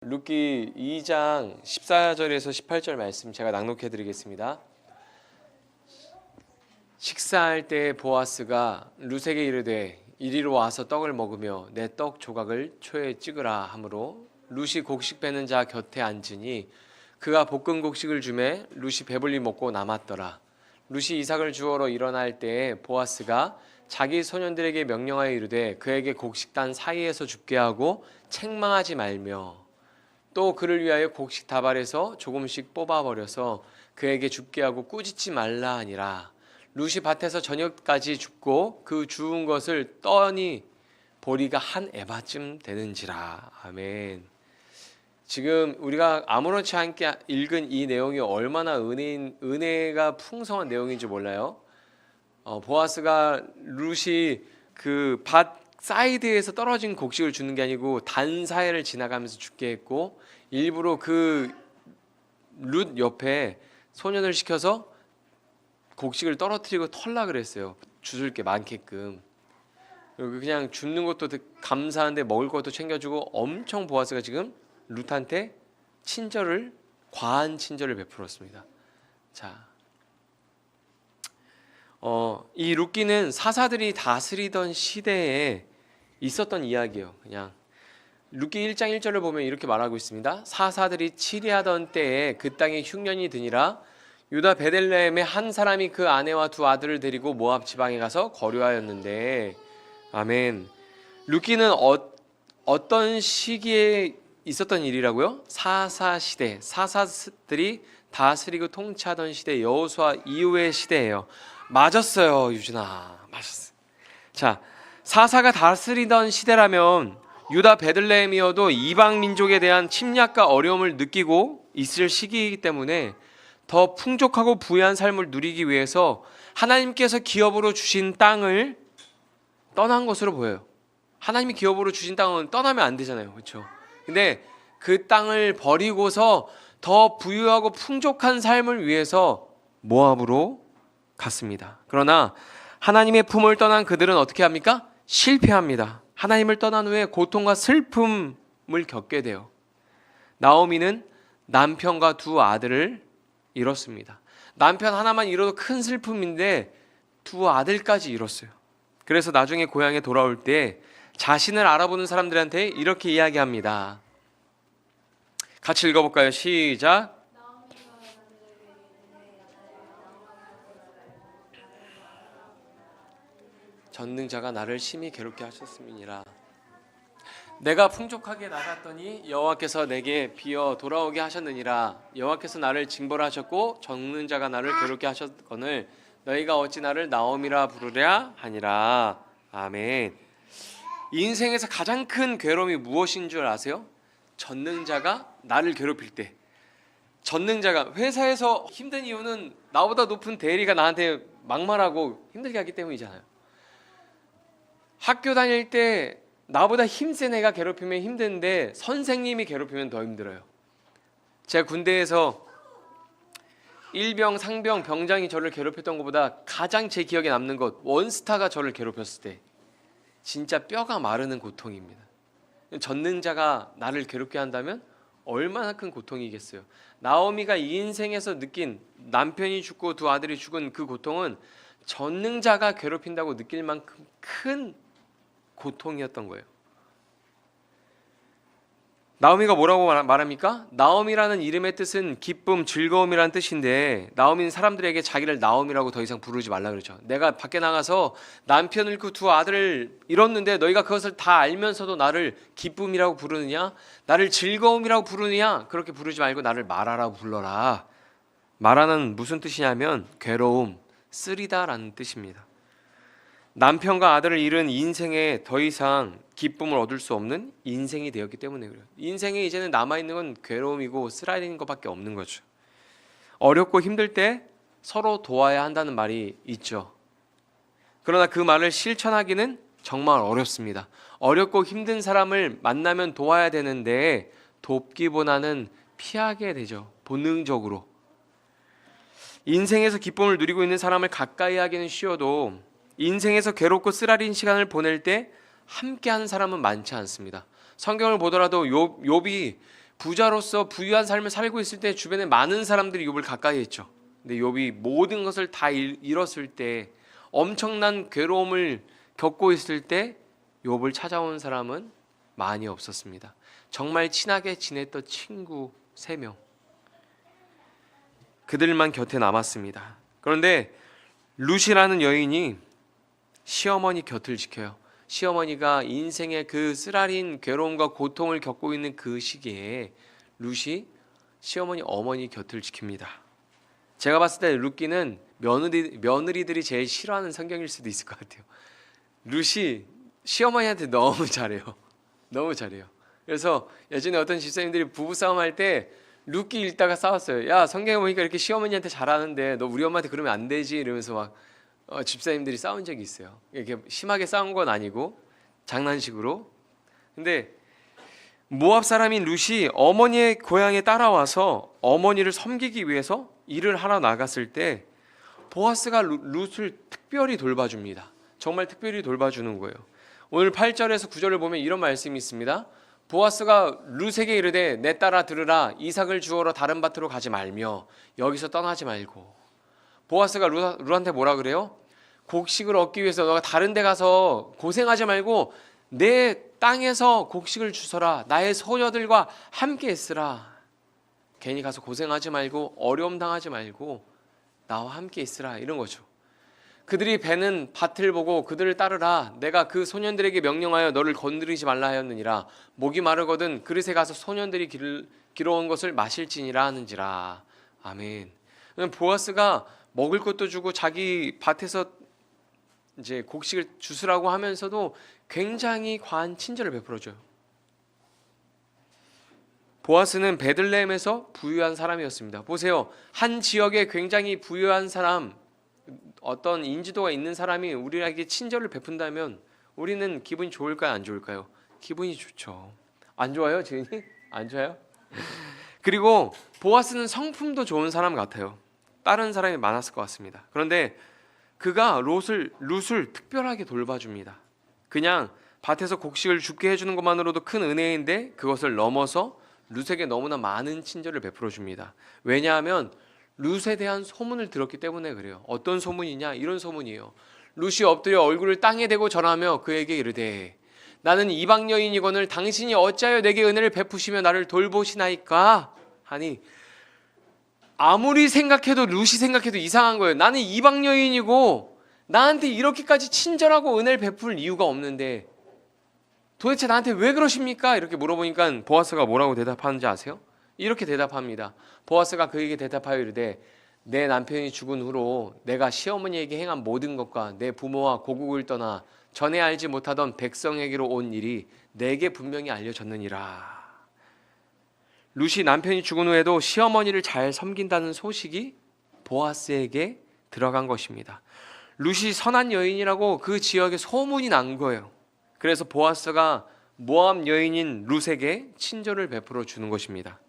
룻기 2장 14절에서 18절 말씀 제가 낭독해 드리겠습니다. 식사할 때 보아스가 룻에게 이르되 이리로 와서 떡을 먹으며 내 떡 조각을 초에 찍으라 하므로 룻이 곡식 빼는 자 곁에 앉으니 그가 볶은 곡식을 주매 룻이 배불리 먹고 남았더라. 룻이 이삭을 주우러 일어날 때에 보아스가 자기 소년들에게 명령하여 이르되 그에게 곡식단 사이에서 죽게 하고 책망하지 말며 또 그를 위하여 곡식 다발에서 조금씩 뽑아버려서 그에게 죽게 하고 꾸짖지 말라 하니라. 룻이 밭에서 저녁까지 죽고 그 주운 것을 떠니 보리가 한 에바쯤 되는지라. 아멘. 지금 우리가 아무렇지 않게 읽은 이 내용이 얼마나 은혜가 풍성한 내용인지 몰라요. 보아스가 룻이 그 밭 사이드에서 떨어진 곡식을 주는 게 아니고 단 사이를 지나가면서 죽게 했고, 일부러 그 룻 옆에 소년을 시켜서 곡식을 떨어뜨리고 털라 그랬어요. 주술 게 많게끔. 그냥 줍는 것도 감사한데 먹을 것도 챙겨주고 엄청 보아스가 지금 룻한테 과한 친절을 베풀었습니다. 자, 이 룻기는 사사들이 다스리던 시대에 있었던 이야기예요. 그냥 룻기 1장 1절을 보면 이렇게 말하고 있습니다. 사사들이 치리하던 때에 그 땅에 흉년이 드니라. 유다 베들레헴의 한 사람이 그 아내와 두 아들을 데리고 모압 지방에 가서 거류하였는데, 아멘. 룻기는 어떤 시기에 있었던 일이라고요? 사사시대, 사사들이 다스리고 통치하던 시대, 여호수아 이후의 시대예요. 맞았어요, 유진아. 맞았어. 자, 사사가 다스리던 시대라면 유다 베들레헴이어도 이방 민족에 대한 침략과 어려움을 느끼고 있을 시기이기 때문에 더 풍족하고 부유한 삶을 누리기 위해서 하나님께서 기업으로 주신 땅을 떠난 것으로 보여요. 하나님이 기업으로 주신 땅은 떠나면 안 되잖아요. 그렇죠? 근데 그 땅을 버리고서 더 부유하고 풍족한 삶을 위해서 모압으로 갔습니다. 그러나 하나님의 품을 떠난 그들은 어떻게 합니까? 실패합니다. 하나님을 떠난 후에 고통과 슬픔을 겪게 돼요. 나오미는 남편과 두 아들을 잃었습니다. 남편 하나만 잃어도 큰 슬픔인데 두 아들까지 잃었어요. 그래서 나중에 고향에 돌아올 때 자신을 알아보는 사람들한테 이렇게 이야기합니다. 같이 읽어볼까요? 시작. 전능자가 나를 심히 괴롭게 하셨음이니라. 내가 풍족하게 나갔더니 여호와께서 내게 비어 돌아오게 하셨느니라. 여호와께서 나를 징벌하셨고 전능자가 나를 괴롭게 하셨거늘 너희가 어찌 나를 나옴이라 부르랴 하니라. 아멘. 인생에서 가장 큰 괴로움이 무엇인 줄 아세요? 전능자가 나를 괴롭힐 때. 전능자가 회사에서 힘든 이유는 나보다 높은 대리가 나한테 막말하고 힘들게 하기 때문이잖아요. 학교 다닐 때 나보다 힘센 애가 괴롭히면 힘든데 선생님이 괴롭히면 더 힘들어요. 제가 군대에서 일병, 상병, 병장이 저를 괴롭혔던 것보다 가장 제 기억에 남는 것, 원스타가 저를 괴롭혔을 때 진짜 뼈가 마르는 고통입니다. 전능자가 나를 괴롭게 한다면 얼마나 큰 고통이겠어요. 나오미가 이 인생에서 느낀 남편이 죽고 두 아들이 죽은 그 고통은 전능자가 괴롭힌다고 느낄 만큼 큰 고통이었던 거예요. 나오미가 뭐라고 말합니까? 나오미라는 이름의 뜻은 기쁨, 즐거움이라는 뜻인데 나오미는 사람들에게 자기를 나오미라고 더 이상 부르지 말라 그러죠. 내가 밖에 나가서 남편을 잃고 두 아들을 잃었는데 너희가 그것을 다 알면서도 나를 기쁨이라고 부르느냐? 나를 즐거움이라고 부르느냐? 그렇게 부르지 말고 나를 마라라고 불러라. 마라는 무슨 뜻이냐면 괴로움, 쓰리다라는 뜻입니다. 남편과 아들을 잃은 인생에 더 이상 기쁨을 얻을 수 없는 인생이 되었기 때문에 그래요. 인생에 이제는 남아있는 건 괴로움이고 쓰라리는 것밖에 없는 거죠. 어렵고 힘들 때 서로 도와야 한다는 말이 있죠. 그러나 그 말을 실천하기는 정말 어렵습니다. 어렵고 힘든 사람을 만나면 도와야 되는데 돕기보다는 피하게 되죠. 본능적으로. 인생에서 기쁨을 누리고 있는 사람을 가까이 하기는 쉬워도 인생에서 괴롭고 쓰라린 시간을 보낼 때 함께하는 사람은 많지 않습니다. 성경을 보더라도 욥이 부자로서 부유한 삶을 살고 있을 때 주변에 많은 사람들이 욥을 가까이 했죠. 근데 욥이 모든 것을 다 잃었을 때, 엄청난 괴로움을 겪고 있을 때 욥을 찾아온 사람은 많이 없었습니다. 정말 친하게 지냈던 친구 3명, 그들만 곁에 남았습니다. 그런데 룻이라는 여인이 시어머니 곁을 지켜요. 시어머니가 인생의 그 쓰라린 괴로움과 고통을 겪고 있는 그 시기에 룻이 어머니 곁을 지킵니다. 제가 봤을 때 룻기는 며느리들이 제일 싫어하는 성경일 수도 있을 것 같아요. 룻이 시어머니한테 너무 잘해요. 너무 잘해요. 그래서 예전에 어떤 집사님들이 부부싸움 할 때 룻기 읽다가 싸웠어요. 야, 성경에 보니까 이렇게 시어머니한테 잘하는데 너 우리 엄마한테 그러면 안 되지, 이러면서 막 집사님들이 싸운 적이 있어요. 이렇게 심하게 싸운 건 아니고 장난식으로. 근데 모압 사람인 룻이 어머니의 고향에 따라와서 어머니를 섬기기 위해서 일을 하러 나갔을 때 보아스가 룻을 특별히 돌봐줍니다. 정말 특별히 돌봐주는 거예요. 오늘 8절에서 9절을 보면 이런 말씀이 있습니다. 보아스가 룻에게 이르되 내 딸아 들으라, 이삭을 주우러 다른 밭으로 가지 말며 여기서 떠나지 말고. 보아스가 룻한테 뭐라 그래요? 곡식을 얻기 위해서 너가 다른 데 가서 고생하지 말고 내 땅에서 곡식을 주서라. 나의 소녀들과 함께 있으라. 괜히 가서 고생하지 말고 어려움 당하지 말고 나와 함께 있으라, 이런 거죠. 그들이 베는 밭을 보고 그들을 따르라. 내가 그 소년들에게 명령하여 너를 건드리지 말라 하였느니라. 목이 마르거든 그릇에 가서 소년들이 길어온 것을 마실지니라 하는지라. 아멘. 보아스가 먹을 것도 주고 자기 밭에서 이제 곡식을 주스라고 하면서도 굉장히 과한 친절을 베풀어줘요. 보아스는 베들레헴에서 부유한 사람이었습니다. 보세요. 한 지역에 굉장히 부유한 사람, 어떤 인지도가 있는 사람이 우리에게 친절을 베푼다면 우리는 기분이 좋을까요, 안 좋을까요? 기분이 좋죠. 안 좋아요, 지은이? 안 좋아요? 그리고 보아스는 성품도 좋은 사람 같아요. 다른 사람이 많았을 것 같습니다. 그런데 그가 룻을 특별하게 돌봐줍니다. 그냥 밭에서 곡식을 죽게 해주는 것만으로도 큰 은혜인데 그것을 넘어서 룻에게 너무나 많은 친절을 베풀어 줍니다. 왜냐하면 룻에 대한 소문을 들었기 때문에 그래요. 어떤 소문이냐? 이런 소문이에요. 룻이 엎드려 얼굴을 땅에 대고 절하며 그에게 이르되 나는 이방 여인이거늘 당신이 어찌하여 내게 은혜를 베푸시며 나를 돌보시나이까 하니, 아무리 생각해도 룻이 생각해도 이상한 거예요. 나는 이방 여인이고 나한테 이렇게까지 친절하고 은혜를 베풀 이유가 없는데 도대체 나한테 왜 그러십니까? 이렇게 물어보니까 보아스가 뭐라고 대답하는지 아세요? 이렇게 대답합니다. 보아스가 그에게 대답하여 이르되 내 남편이 죽은 후로 내가 시어머니에게 행한 모든 것과 내 부모와 고국을 떠나 전에 알지 못하던 백성에게로 온 일이 내게 분명히 알려졌느니라. 룻이 남편이 죽은 후에도 시어머니를 잘 섬긴다는 소식이 보아스에게 들어간 것입니다. 룻이 선한 여인이라고 그 지역에 소문이 난 거예요. 그래서 보아스가 모압 여인인 룻에게 친절을 베풀어 주는 것입니다.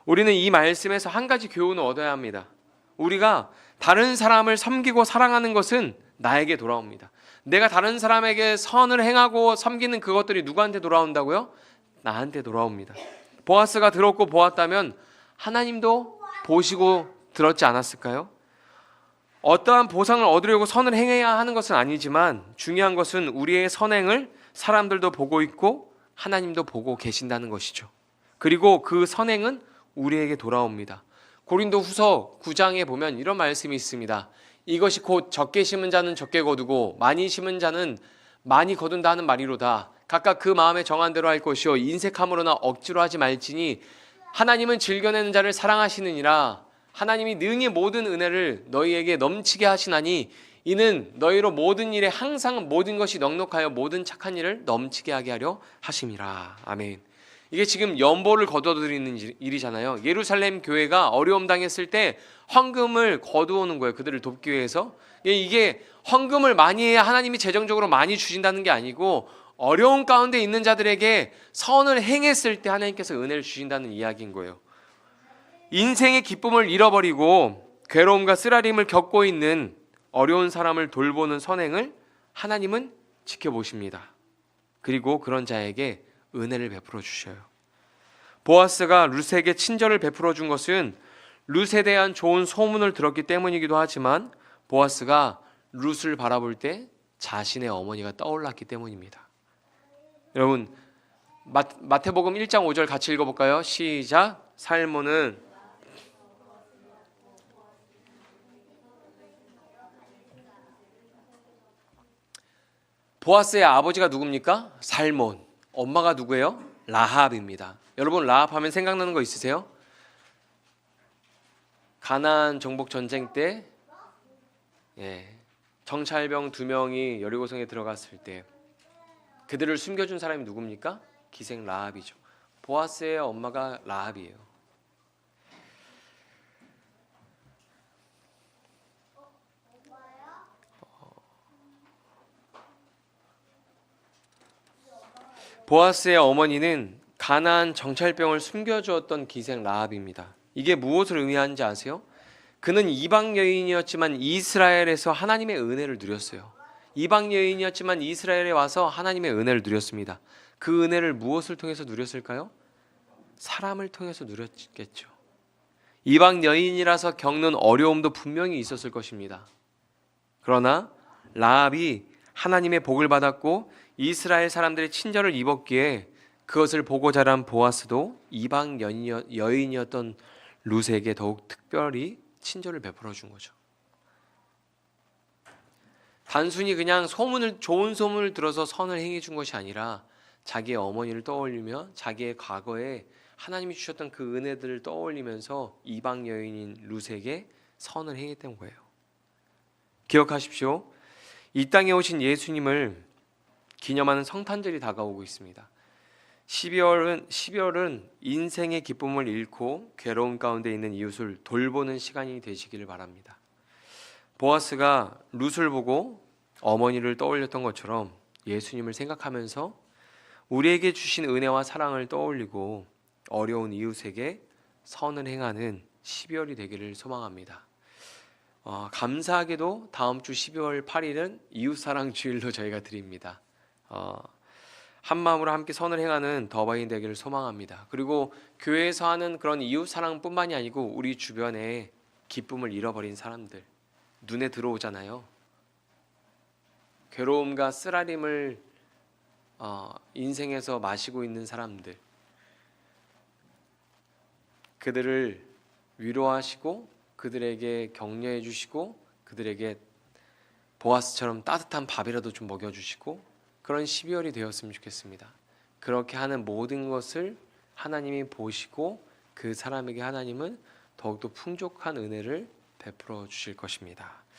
우리는 이 말씀에서 한 가지 교훈을 얻어야 합니다. 우리가 다른 사람을 섬기고 사랑하는 것은 나에게 돌아옵니다. 내가 다른 사람에게 선을 행하고 섬기는 그것들이 누구한테 돌아온다고요? 나한테 돌아옵니다. 보아스가 들었고 보았다면 하나님도 보시고 들었지 않았을까요? 어떠한 보상을 얻으려고 선을 행해야 하는 것은 아니지만 중요한 것은 우리의 선행을 사람들도 보고 있고 하나님도 보고 계신다는 것이죠. 그리고 그 선행은 우리에게 돌아옵니다. 고린도후서 9장에 보면 이런 말씀이 있습니다. 이것이 곧 적게 심은 자는 적게 거두고 많이 심은 자는 많이 거둔다 하는 말이로다. 각각 그 마음에 정한 대로 할 것이요 인색함으로나 억지로 하지 말지니 하나님은 즐겨내는 자를 사랑하시느니라. 하나님이 능히 모든 은혜를 너희에게 넘치게 하시나니 이는 너희로 모든 일에 항상 모든 것이 넉넉하여 모든 착한 일을 넘치게 하게 하려 하심이라. 아멘. 이게 지금 연보를 거둬들이는 일이잖아요. 예루살렘 교회가 어려움 당했을 때 헌금을 거두오는 거예요. 그들을 돕기 위해서. 이게 헌금을 많이 해야 하나님이 재정적으로 많이 주신다는 게 아니고 어려운 가운데 있는 자들에게 선을 행했을 때 하나님께서 은혜를 주신다는 이야기인 거예요. 인생의 기쁨을 잃어버리고 괴로움과 쓰라림을 겪고 있는 어려운 사람을 돌보는 선행을 하나님은 지켜보십니다. 그리고 그런 자에게 은혜를 베풀어 주셔요. 보아스가 룻에게 친절을 베풀어 준 것은 룻에 대한 좋은 소문을 들었기 때문이기도 하지만 보아스가 룻을 바라볼 때 자신의 어머니가 떠올랐기 때문입니다. 여러분, 마태복음 1장 5절 같이 읽어볼까요? 시작. 살모는 보아스의 아버지가 누굽니까? 살몬. 엄마가 누구예요? 라합입니다. 여러분, 라합 하면 생각나는 거 있으세요? 가나안 정복 전쟁 때 정찰병 2명이 여리고성에 들어갔을 때 그들을 숨겨준 사람이 누굽니까? 기생 라합이죠. 보아스의 엄마가 라합이에요. 보아스의 어머니는 가나안 정찰병을 숨겨주었던 기생 라합입니다. 이게 무엇을 의미하는지 아세요? 그는 이방 여인이었지만 이스라엘에서 하나님의 은혜를 누렸어요. 이방 여인이었지만 이스라엘에 와서 하나님의 은혜를 누렸습니다. 그 은혜를 무엇을 통해서 누렸을까요? 사람을 통해서 누렸겠죠. 이방 여인이라서 겪는 어려움도 분명히 있었을 것입니다. 그러나 라합이 하나님의 복을 받았고 이스라엘 사람들의 친절을 입었기에 그것을 보고 자란 보아스도 이방 여인이었던 룻에게 더욱 특별히 친절을 베풀어 준 거죠. 단순히 그냥 좋은 소문을 들어서 선을 행해 준 것이 아니라 자기의 어머니를 떠올리며 자기의 과거에 하나님이 주셨던 그 은혜들을 떠올리면서 이방 여인인 룻에게 선을 행했던 거예요. 기억하십시오. 이 땅에 오신 예수님을 기념하는 성탄절이 다가오고 있습니다. 12월은 인생의 기쁨을 잃고 괴로운 가운데 있는 이웃을 돌보는 시간이 되시기를 바랍니다. 보아스가 룻을 보고 어머니를 떠올렸던 것처럼 예수님을 생각하면서 우리에게 주신 은혜와 사랑을 떠올리고 어려운 이웃에게 선을 행하는 12월이 되기를 소망합니다. 감사하게도 다음 주 12월 8일은 이웃사랑 주일로 저희가 드립니다. 한 마음으로 함께 선을 행하는 더바인 되기를 소망합니다. 그리고 교회에서 하는 그런 이웃사랑뿐만이 아니고 우리 주변에 기쁨을 잃어버린 사람들 눈에 들어오잖아요. 괴로움과 쓰라림을 인생에서 마시고 있는 사람들, 그들을 위로하시고 그들에게 격려해 주시고 그들에게 보아스처럼 따뜻한 밥이라도 좀 먹여주시고 그런 12월이 되었으면 좋겠습니다. 그렇게 하는 모든 것을 하나님이 보시고 그 사람에게 하나님은 더욱더 풍족한 은혜를 베풀어 주실 것입니다.